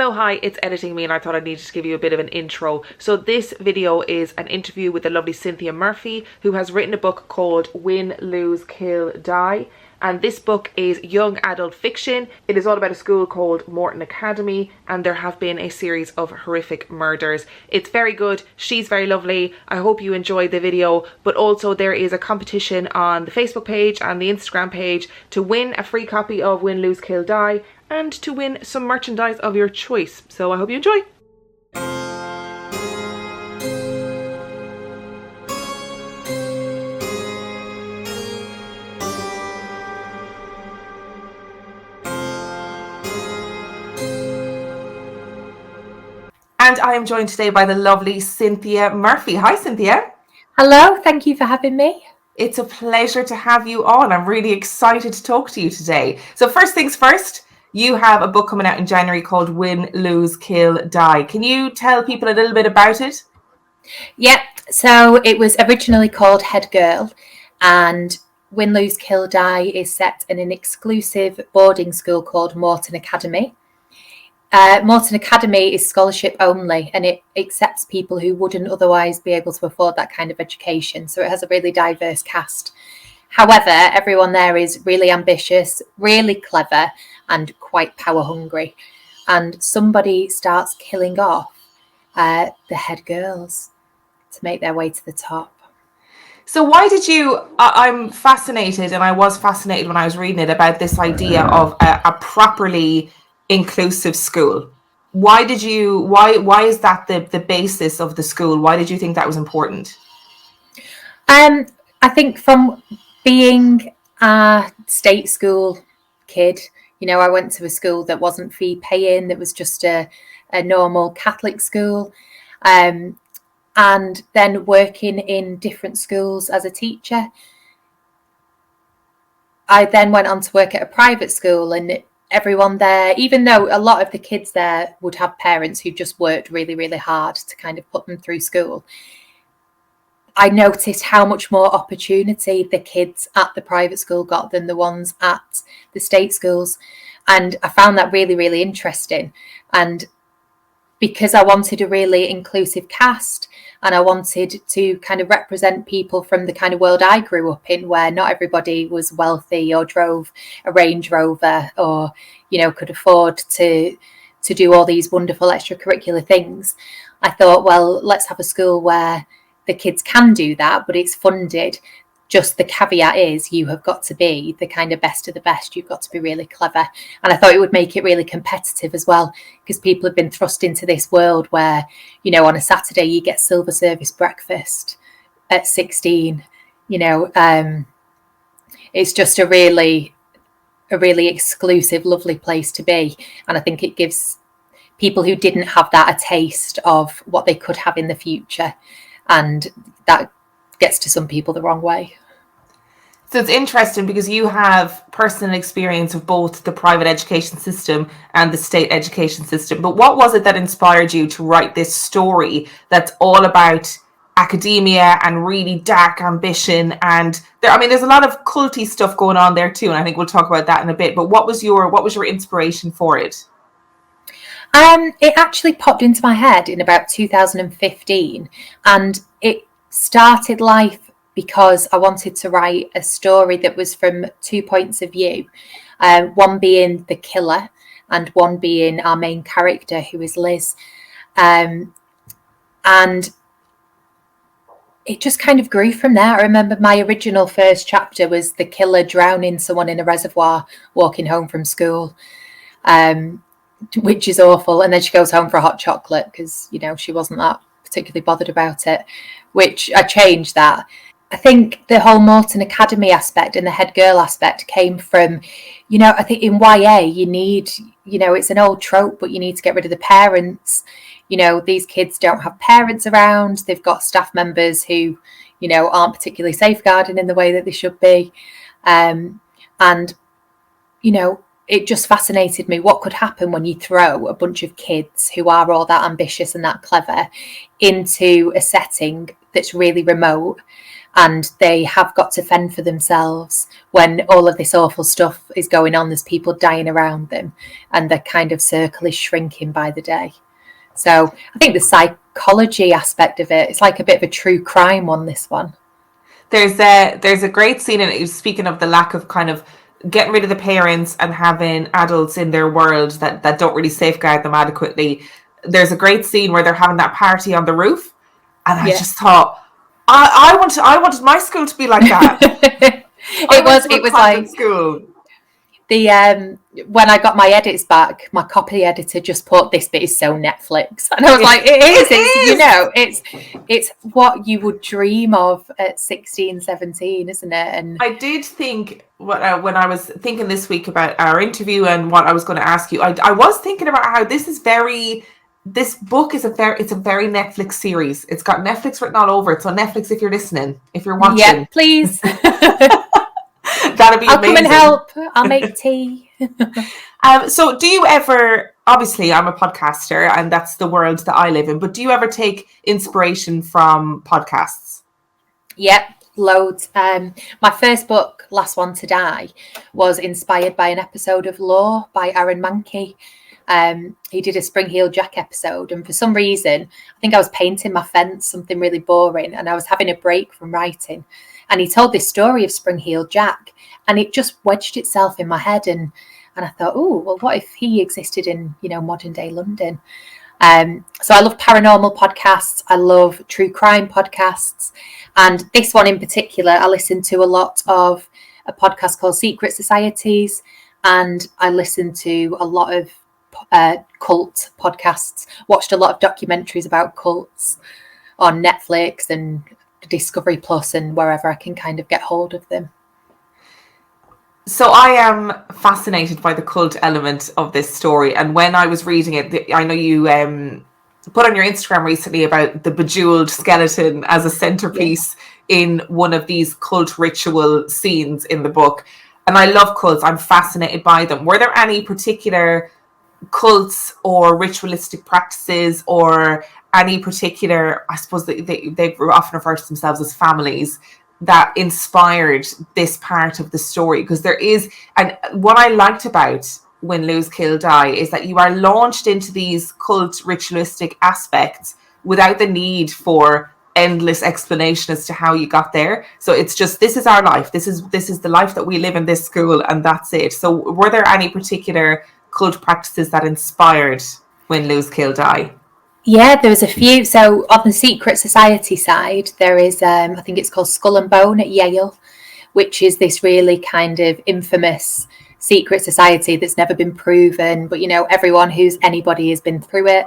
Hello, hi, it's Editing Me, and I thought I needed to give you a bit of an intro. So this video is an interview with the lovely Cynthia Murphy, who has written a book called Win, Lose, Kill, Die. And this book is young adult fiction. It is all about a school called Morton Academy, and there have been a series of horrific murders. It's very good. She's very lovely. I hope you enjoyed the video, but also there is a competition on the Facebook page and the Instagram page to win a free copy of Win, Lose, Kill, Die and to win some merchandise of your choice. So I hope you enjoy. And I am joined today by the lovely Cynthia Murphy. Hi, Cynthia. Hello, thank you for having me. It's a pleasure to have you on. I'm really excited to talk to you today. So first things first, you have a book coming out in January called Win, Lose, Kill, Die. Can you tell people a little bit about it? Yep, so it was originally called Head Girl, and Win, Lose, Kill, Die is set in an exclusive boarding school called Morton Academy. Morton Academy is scholarship only, and it accepts people who wouldn't otherwise be able to afford that kind of education. So it has a really diverse cast. However, everyone there is really ambitious, really clever, and quite power hungry. And somebody starts killing off the head girls to make their way to the top. So why did you, I'm fascinated, and I was fascinated when I was reading it, about this idea of a properly inclusive school. Why is that the basis of the school? Why did you think that was important? I think from being a state school kid, I went to a school that wasn't fee paying, that was just a normal Catholic school. And then working in different schools as a teacher. I then went on to work at a private school, and everyone there, even though a lot of the kids there would have parents who just worked really, really hard to kind of put them through school, I noticed how much more opportunity the kids at the private school got than the ones at the state schools. And I found that really, really interesting. And because I wanted a really inclusive cast, and I wanted to kind of represent people from the kind of world I grew up in, where not everybody was wealthy or drove a Range Rover or, could afford to do all these wonderful extracurricular things. I thought, well, let's have a school where the kids can do that, but it's funded. Just the caveat is you have got to be the kind of best of the best. You've got to be really clever. And I thought it would make it really competitive as well, because people have been thrust into this world where, on a Saturday you get silver service breakfast at 16. It's just a really exclusive, lovely place to be. And I think it gives people who didn't have that a taste of what they could have in the future. And that gets to some people the wrong way. So it's interesting because you have personal experience of both the private education system and the state education system. But what was it that inspired you to write this story that's all about academia and really dark ambition? And there's a lot of culty stuff going on there too, and I think we'll talk about that in a bit. But what was your inspiration for it? It actually popped into my head in about 2015, and it started life because I wanted to write a story that was from two points of view, one being the killer and one being our main character, who is Liz. And it just kind of grew from there. I remember my original first chapter was the killer drowning someone in a reservoir walking home from school, which is awful. And then she goes home for a hot chocolate because, she wasn't that particularly bothered about it, which I changed that. I think the whole Morton Academy aspect and the head girl aspect came from, I think in YA you need, it's an old trope, but you need to get rid of the parents. These kids don't have parents around. They've got staff members who, aren't particularly safeguarding in the way that they should be. It just fascinated me what could happen when you throw a bunch of kids who are all that ambitious and that clever into a setting that's really remote. and they have got to fend for themselves when all of this awful stuff is going on. There's people dying around them, and their kind of circle is shrinking by the day. So I think the psychology aspect of it, it's like a bit of a true crime one, this one. There's a great scene in it, speaking of the lack of kind of getting rid of the parents and having adults in their world that don't really safeguard them adequately. There's a great scene where they're having that party on the roof, and I just thought, I wanted my school to be like that. It was like school. When I got my edits back, my copy editor just put, "This bit is so Netflix," and I was like, "It is. You know, it's what you would dream of at 16, 17, isn't it?" And I did think when I was thinking this week about our interview and what I was going to ask you, I was thinking about how this book is a very Netflix series. It's got Netflix written all over it. So Netflix, if you're listening, if you're watching, yeah, please. That'd be amazing. I'll come and help. I'll make tea. So do you ever, obviously I'm a podcaster and that's the world that I live in, but do you ever take inspiration from podcasts? Yep, loads. My first book, Last One to Die, was inspired by an episode of Law by Aaron Mankey. He did a Spring-Heeled Jack episode, and for some reason, I think I was painting my fence, something really boring, and I was having a break from writing. And he told this story of Spring-Heeled Jack, and it just wedged itself in my head. And I thought, oh, well, what if he existed in, modern day London? So I love paranormal podcasts. I love true crime podcasts. And this one in particular, I listen to a lot of a podcast called Secret Societies. And I listen to a lot of cult podcasts, watched a lot of documentaries about cults on Netflix and Discovery Plus and wherever I can kind of get hold of them. So I am fascinated by the cult element of this story. And when I was reading it, I know you put on your Instagram recently about the bejeweled skeleton as a centerpiece in one of these cult ritual scenes in the book. And I love cults. I'm fascinated by them. Were there any particular cults or ritualistic practices or any particular, I suppose they often refer to themselves as families, that inspired this part of the story? Because there is, and what I liked about Win, Lose, Kill, Die is that you are launched into these cult ritualistic aspects without the need for endless explanation as to how you got there. So it's just, this is our life, this is the life that we live in this school, and that's it. So were there any particular cult practices that inspired Win, Lose, Kill, Die? Yeah, there was a few. So on the Secret Society side, there is, I think it's called Skull and Bone at Yale, which is this really kind of infamous secret society that's never been proven. But, everyone who's anybody has been through it.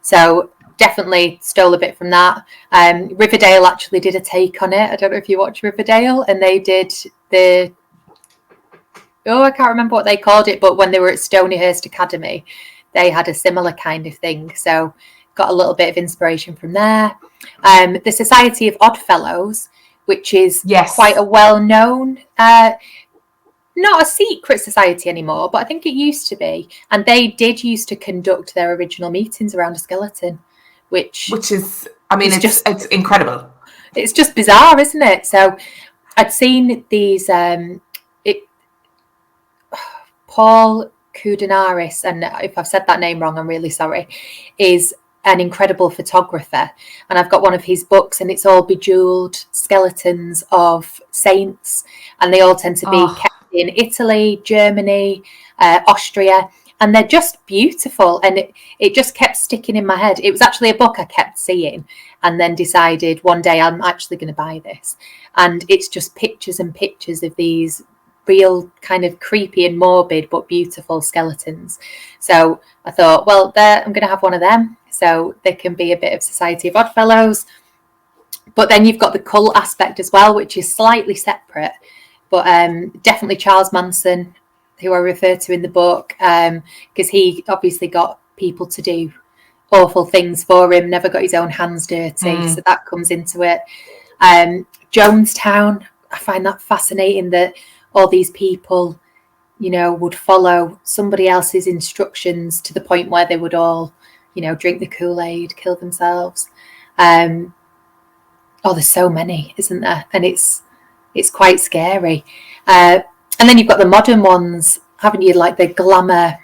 So definitely stole a bit from that. Riverdale actually did a take on it. I don't know if you watch Riverdale. And they did I can't remember what they called it. But when they were at Stonyhurst Academy, they had a similar kind of thing. So got a little bit of inspiration from there. The Society of Oddfellows, which is quite a well-known, not a secret society anymore, but I think it used to be. And they did used to conduct their original meetings around a skeleton, which is, I mean, it's incredible. It's just bizarre, isn't it? So I'd seen these, Paul Koudenaris, and if I've said that name wrong, I'm really sorry, is an incredible photographer, and I've got one of his books, and it's all bejeweled skeletons of saints, and they all tend to be kept in Italy, Germany, Austria, and they're just beautiful. And it just kept sticking in my head. It was actually a book I kept seeing, and then decided one day I'm actually going to buy this. And it's just pictures and pictures of these real kind of creepy and morbid but beautiful skeletons. So I thought, well, I'm going to have one of them, so there can be a bit of Society of Oddfellows. But then you've got the cult aspect as well, which is slightly separate, but definitely Charles Manson, who I refer to in the book, because he obviously got people to do awful things for him, never got his own hands dirty, so that comes into it. Jonestown, I find that fascinating that all these people, would follow somebody else's instructions to the point where they would all, drink the Kool-Aid, kill themselves. Oh, there's so many, isn't there? And it's quite scary. And then you've got the modern ones, haven't you? Like the glamour.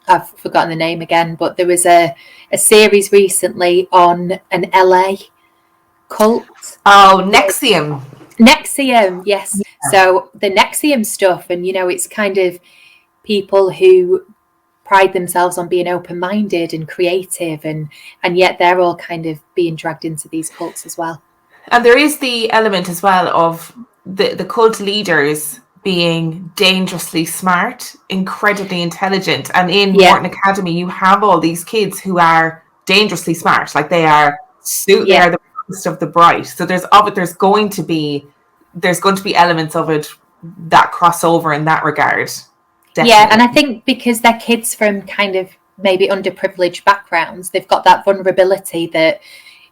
I've forgotten the name again, but there was a series recently on an LA cult. Oh, Nexium. Nexium, yes. So the Nexium stuff, and it's kind of people who pride themselves on being open-minded and creative, and yet they're all kind of being dragged into these cults as well. And there is the element as well of the cult leaders being dangerously smart, incredibly intelligent. And in Morton Academy, you have all these kids who are dangerously smart. Like they are the brightest of the bright. So there's going to be elements of it that cross over in that regard. Definitely. Yeah, and I think because they're kids from kind of maybe underprivileged backgrounds, they've got that vulnerability that,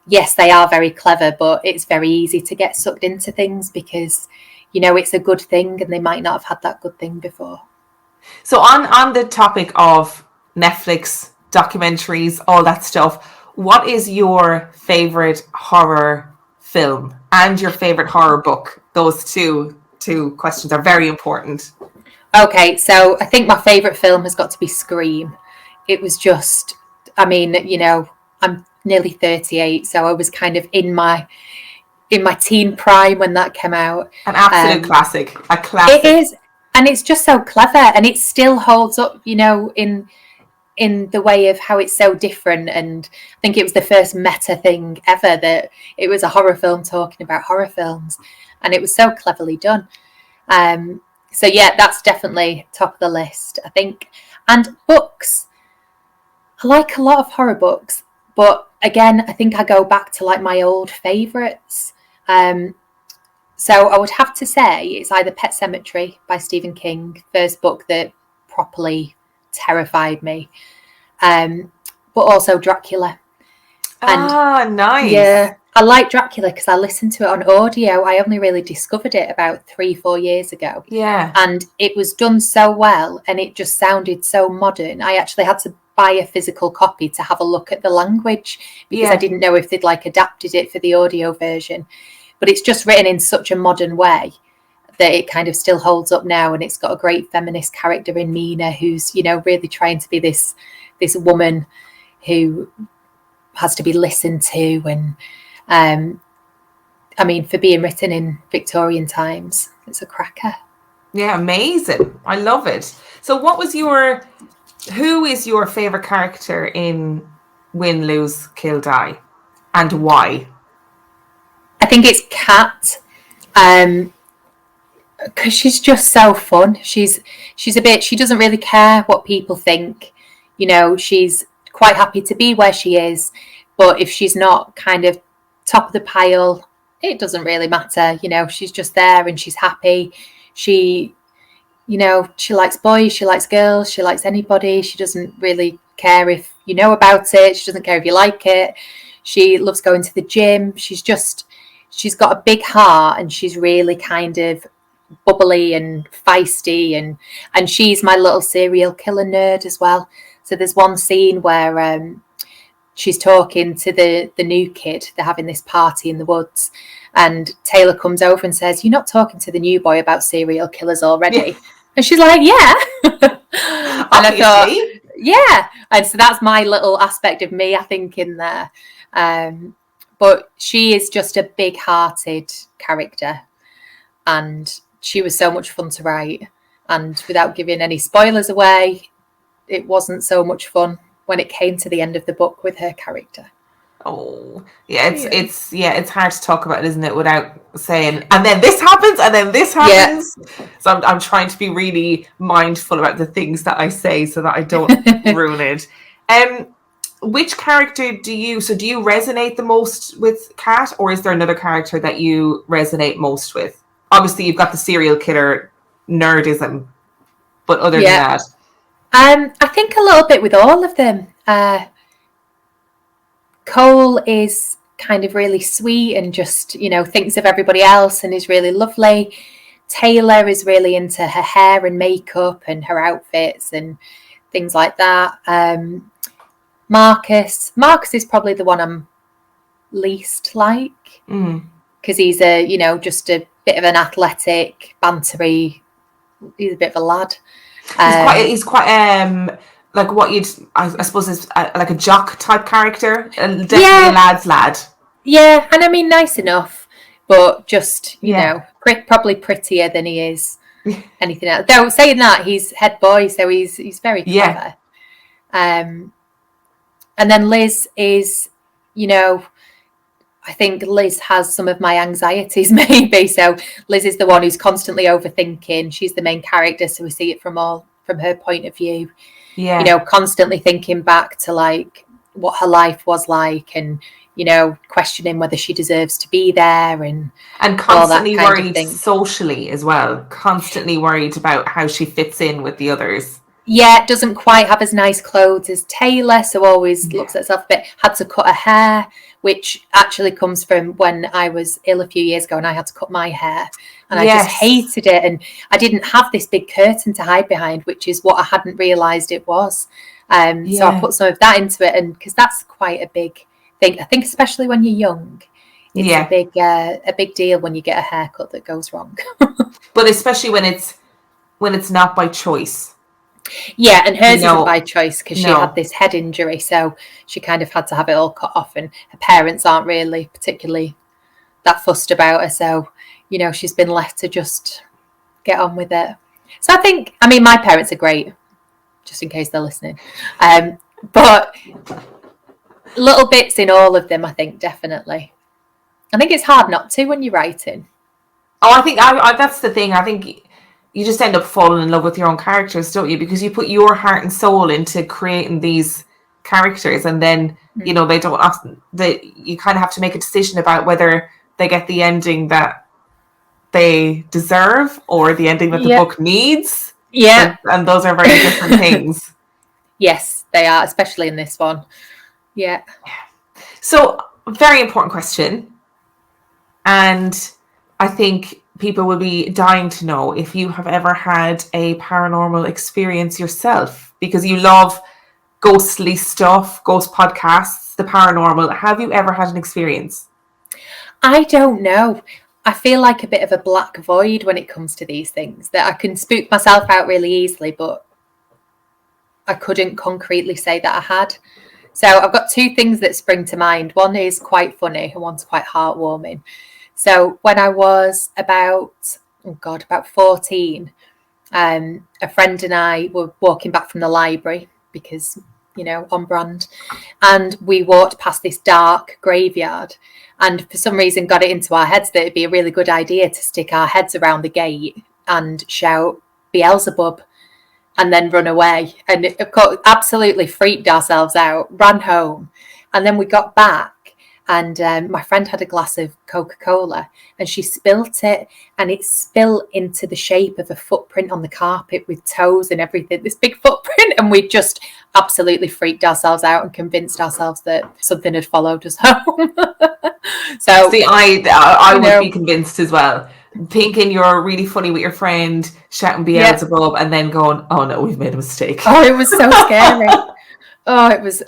yes, they are very clever, but it's very easy to get sucked into things because, it's a good thing and they might not have had that good thing before. So on the topic of Netflix, documentaries, all that stuff, what is your favourite horror film and your favourite horror book? Those two questions are very important. Okay, so I think my favourite film has got to be Scream. It was just, I'm nearly 38, so I was kind of in my teen prime when that came out. An absolute classic. A classic. It is, and it's just so clever, and it still holds up, in the way of how it's so different. And I think it was the first meta thing ever that it was a horror film talking about horror films, and it was so cleverly done. So yeah, that's definitely top of the list, I think. And books, I like a lot of horror books, but again, I think I go back to like my old favourites. So I would have to say it's either Pet Sematary by Stephen King, first book that properly terrified me, but also Dracula. Nice. Yeah, I like Dracula because I listened to it on audio. I only really discovered it about 3-4 years ago. Yeah. And it was done so well and it just sounded so modern. I actually had to buy a physical copy to have a look at the language because I didn't know if they'd like adapted it for the audio version. But it's just written in such a modern way that it kind of still holds up now. And it's got a great feminist character in Mina who's, really trying to be this woman who has to be listened to. And for being written in Victorian times, it's a cracker. Yeah, amazing. I love it. So who is your favourite character in Win, Lose, Kill, Die, and why? I think it's Kat, because she's just so fun. She doesn't really care what people think. She's quite happy to be where she is, but if she's not kind of top of the pile, it doesn't really matter. She's just there and she's happy. She likes boys, she likes girls, she likes anybody. She doesn't really care if you know about it. She doesn't care if you like it. She loves going to the gym. She's got a big heart and she's really kind of bubbly and feisty, and she's my little serial killer nerd as well. So there's one scene where she's talking to the new kid. They're having this party in the woods, and Taylor comes over and says, "You're not talking to the new boy about serial killers already?" Yeah. And she's like, "Yeah." And I thought, yeah. And so that's my little aspect of me, I think, in there. But she is just a big-hearted character, and she was so much fun to write. And without giving any spoilers away, it wasn't so much fun when it came to the end of the book with her character. Oh, yeah, it's hard to talk about, isn't it, without saying, and then this happens, and then this happens. Yeah. So I'm trying to be really mindful about the things that I say so that I don't ruin it. Which character do you resonate the most with, Kat, or is there another character that you resonate most with? Obviously, you've got the serial killer nerdism, but other than that. I think a little bit with all of them. Cole is kind of really sweet and just, thinks of everybody else and is really lovely. Taylor is really into her hair and makeup and her outfits and things like that. Marcus is probably the one I'm least like. because he's just a bit of an athletic, bantery. He's a bit of a lad. He's quite like what I suppose is like a jock type character, and definitely a lad's lad. Yeah, and I mean nice enough, but just probably prettier than he is anything else. Though saying that, he's head boy, so he's very clever. And then Liz is, I think Liz has some of my anxieties maybe. So Liz is the one who's constantly overthinking. She's the main character, so we see it from her point of view. Yeah. Constantly thinking back to like what her life was like, and questioning whether she deserves to be there, and constantly worried socially as well. Constantly worried about how she fits in with the others. Yeah, doesn't quite have as nice clothes as Taylor, so always looks at herself a bit. Had to cut her hair, which actually comes from when I was ill a few years ago and I had to cut my hair. And I just hated it. And I didn't have this big curtain to hide behind, which is what I hadn't realised it was. So I put some of that into it, and because that's quite a big thing. I think especially when you're young, it's a big deal when you get a haircut that goes wrong. But especially when it's not by choice. Yeah, and hers isn't by choice because she had this head injury, so she kind of had to have it all cut off, and her parents aren't really particularly that fussed about her, so she's been left to just get on with it. So I mean my parents are great, just in case they're listening, but little bits in all of them, I think, definitely. I think it's hard not to when you're writing. I think that's the thing. I think you just end up falling in love with your own characters, don't you? Because you put your heart and soul into creating these characters, and then they don't often. You kind of have to make a decision about whether they get the ending that they deserve or the ending that the book needs. Yeah, and those are very different things. Yes, they are, especially in this one. Yeah. So, very important question, and I think people will be dying to know if you have ever had a paranormal experience yourself, because you love ghostly stuff, ghost podcasts, the paranormal. Have you ever had an experience? I don't know. I feel like a bit of a black void when it comes to these things, that I can spook myself out really easily, but I couldn't concretely say that I had. So I've got two things that spring to mind. One is quite funny and one's quite heartwarming. So when I was about 14, a friend and I were walking back from the library because, on brand. And we walked past this dark graveyard, and for some reason got it into our heads that it'd be a really good idea to stick our heads around the gate and shout Beelzebub and then run away. And of course, absolutely freaked ourselves out, ran home. And then we got back, and my friend had a glass of Coca-Cola and she spilt it, and it spilled into the shape of a footprint on the carpet with toes and everything, this big footprint. And we just absolutely freaked ourselves out and convinced ourselves that something had followed us home. So see, I would be convinced as well, thinking you're really funny with your friend, shouting Beelzebub, and then going, oh no, we've made a mistake. Oh, it was so scary. Oh, it was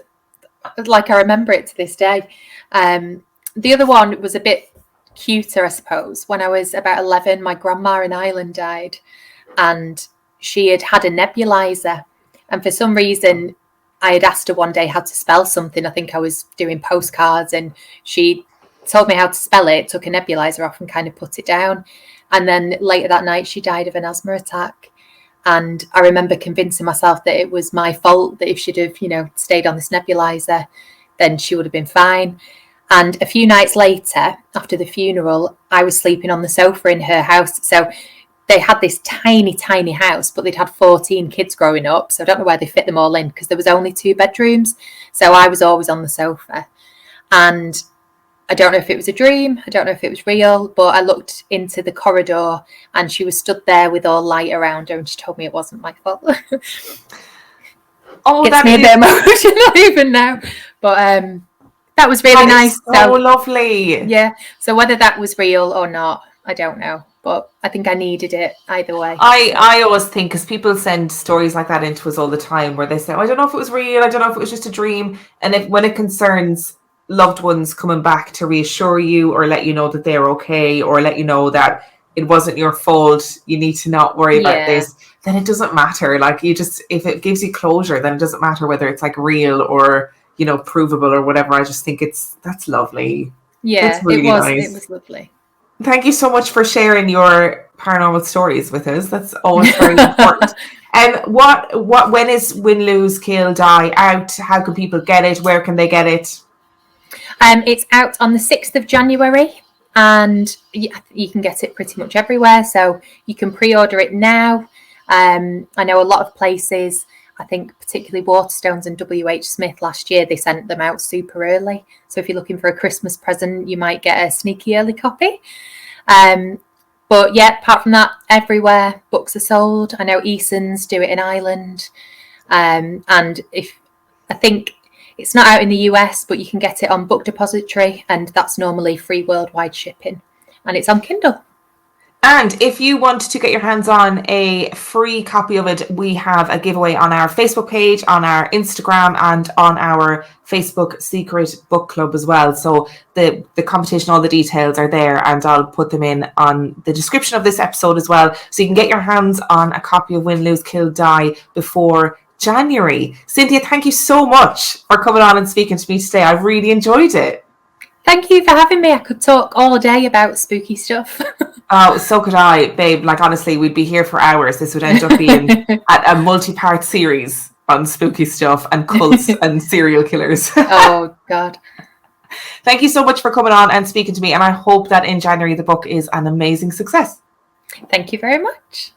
like, I remember it to this day. The other one was a bit cuter, I suppose. When I was about 11, my grandma in Ireland died, and she had a nebulizer. And for some reason, I had asked her one day how to spell something. I think I was doing postcards, and she told me how to spell it, took a nebulizer off and kind of put it down. And then later that night, she died of an asthma attack. And I remember convincing myself that it was my fault, that if she'd have, stayed on this nebulizer, then she would have been fine. And a few nights later, after the funeral, I was sleeping on the sofa in her house. So they had this tiny, tiny house, but they'd had 14 kids growing up. So I don't know where they fit them all in, because there was only 2 bedrooms. So I was always on the sofa. And I don't know if it was a dream, I don't know if it was real, but I looked into the corridor and she was stood there with all light around her, and she told me it wasn't my fault. Oh, it's me a bit emotional even now. But that was really nice. So lovely. Yeah. So whether that was real or not, I don't know. But I think I needed it either way. I always think, because people send stories like that into us all the time, where they say, oh, I don't know if it was real, I don't know if it was just a dream. And when it concerns loved ones coming back to reassure you or let you know that they're okay, or let you know that it wasn't your fault, you need to not worry about this, then it doesn't matter. Like, you just, if it gives you closure, then it doesn't matter whether it's like real or, you know, provable or whatever. I just think that's lovely. Yeah, That's really nice. It was lovely. Thank you so much for sharing your paranormal stories with us. That's always very important. And when is Win, Lose, Kill, Die out? How can people get it? Where can they get it? It's out on the 6th of January, and you can get it pretty much everywhere. So you can pre-order it now. I know a lot of places, I think particularly Waterstones and WH Smith last year, they sent them out super early. So if you're looking for a Christmas present, you might get a sneaky early copy. But yeah, apart from that, everywhere books are sold. I know Eason's do it in Ireland. And I think it's not out in the US, but you can get it on Book Depository, and that's normally free worldwide shipping. And it's on Kindle. And if you want to get your hands on a free copy of it, we have a giveaway on our Facebook page, on our Instagram, and on our Facebook Secret Book Club as well. So the competition, all the details are there, and I'll put them in on the description of this episode as well. So you can get your hands on a copy of Win, Lose, Kill, Die before January. Cynthia, thank you so much for coming on and speaking to me today. I've really enjoyed it. Thank you for having me. I could talk all day about spooky stuff. Oh, so could I, babe. Like, honestly, we'd be here for hours. This would end up being a multi-part series on spooky stuff and cults and serial killers. Oh, God. Thank you so much for coming on and speaking to me. And I hope that in January, the book is an amazing success. Thank you very much.